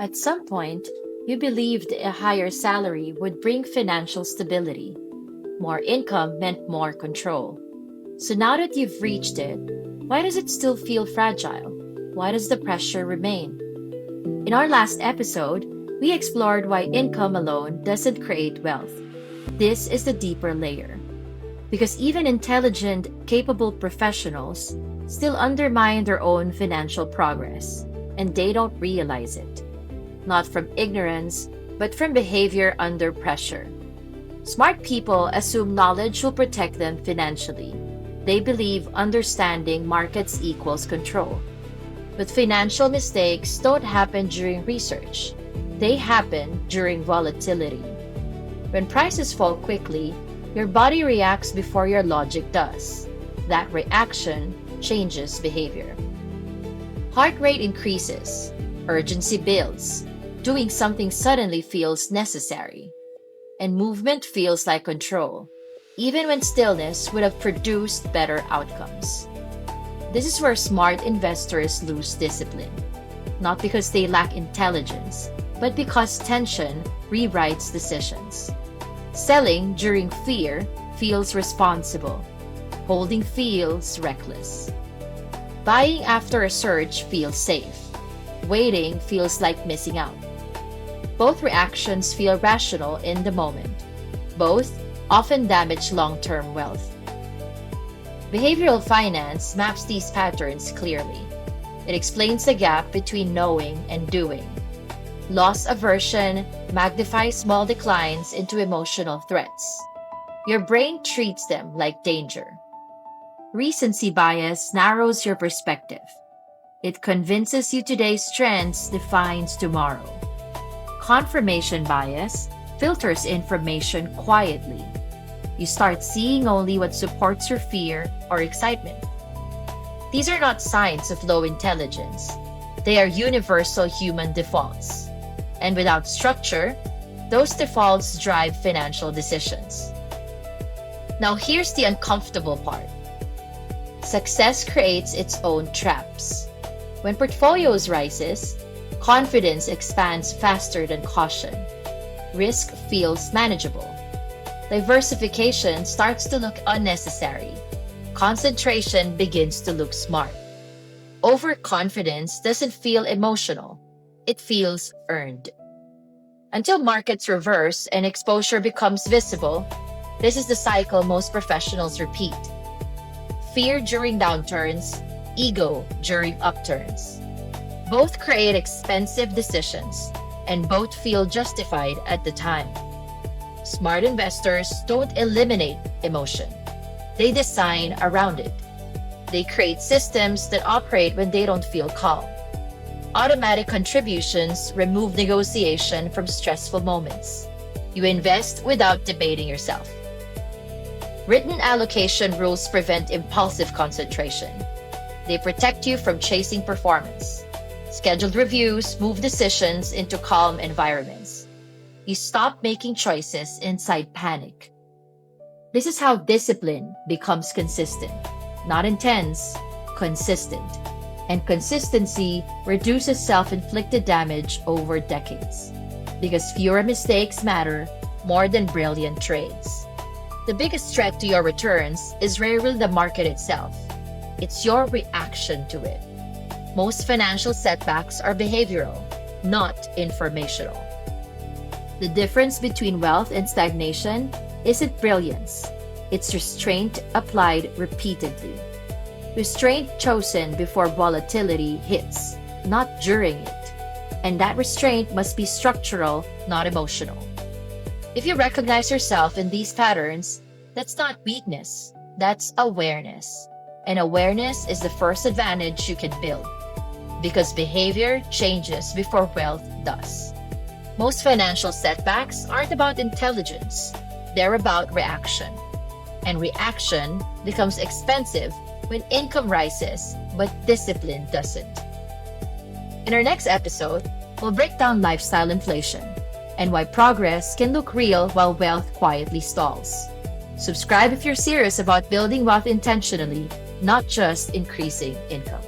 At some point, you believed a higher salary would bring financial stability. More income meant more control. So now that you've reached it, why does it still feel fragile? Why does the pressure remain? In our last episode, we explored why income alone doesn't create wealth. This is the deeper layer. Because even intelligent, capable professionals still undermine their own financial progress, and they don't realize it. Not from ignorance, but from behavior under pressure. Smart people assume knowledge will protect them financially. They believe understanding markets equals control. But financial mistakes don't happen during research. They happen during volatility. When prices fall quickly, your body reacts before your logic does. That reaction changes behavior. Heart rate increases, urgency builds, doing something suddenly feels necessary, and movement feels like control, even when stillness would have produced better outcomes. This is where smart investors lose discipline, not because they lack intelligence, but because tension rewrites decisions. Selling during fear feels responsible. Holding feels reckless. Buying after a surge feels safe. Waiting feels like missing out. Both reactions feel rational in the moment. Both often damage long-term wealth. Behavioral finance maps these patterns clearly. It explains the gap between knowing and doing. Loss aversion magnifies small declines into emotional threats. Your brain treats them like danger. Recency bias narrows your perspective. It convinces you today's trends defines tomorrow. Confirmation bias filters information quietly. You start seeing only what supports your fear or excitement. These are not signs of low intelligence. They are universal human defaults. And without structure, those defaults drive financial decisions. Now here's the uncomfortable part. Success creates its own traps. When portfolios rises, confidence expands faster than caution. Risk feels manageable. Diversification starts to look unnecessary. Concentration begins to look smart. Overconfidence doesn't feel emotional. It feels earned. Until markets reverse and exposure becomes visible, this is the cycle most professionals repeat. Fear during downturns, ego during upturns. Both create expensive decisions, and both feel justified at the time. Smart investors don't eliminate emotion. They design around it. They create systems that operate when they don't feel calm. Automatic contributions remove negotiation from stressful moments. You invest without debating yourself. Written allocation rules prevent impulsive concentration. They protect you from chasing performance. Scheduled reviews move decisions into calm environments. You stop making choices inside panic. This is how discipline becomes consistent, not intense, consistent. And consistency reduces self-inflicted damage over decades. Because fewer mistakes matter more than brilliant trades. The biggest threat to your returns is rarely the market itself. It's your reaction to it. Most financial setbacks are behavioral, not informational. The difference between wealth and stagnation isn't brilliance. It's restraint applied repeatedly. Restraint chosen before volatility hits, not during it. And that restraint must be structural, not emotional. If you recognize yourself in these patterns, that's not weakness, that's awareness. And awareness is the first advantage you can build. Because behavior changes before wealth does. Most financial setbacks aren't about intelligence, they're about reaction. And reaction becomes expensive when income rises, but discipline doesn't. In our next episode, we'll break down lifestyle inflation and why progress can look real while wealth quietly stalls. Subscribe if you're serious about building wealth intentionally, not just increasing income.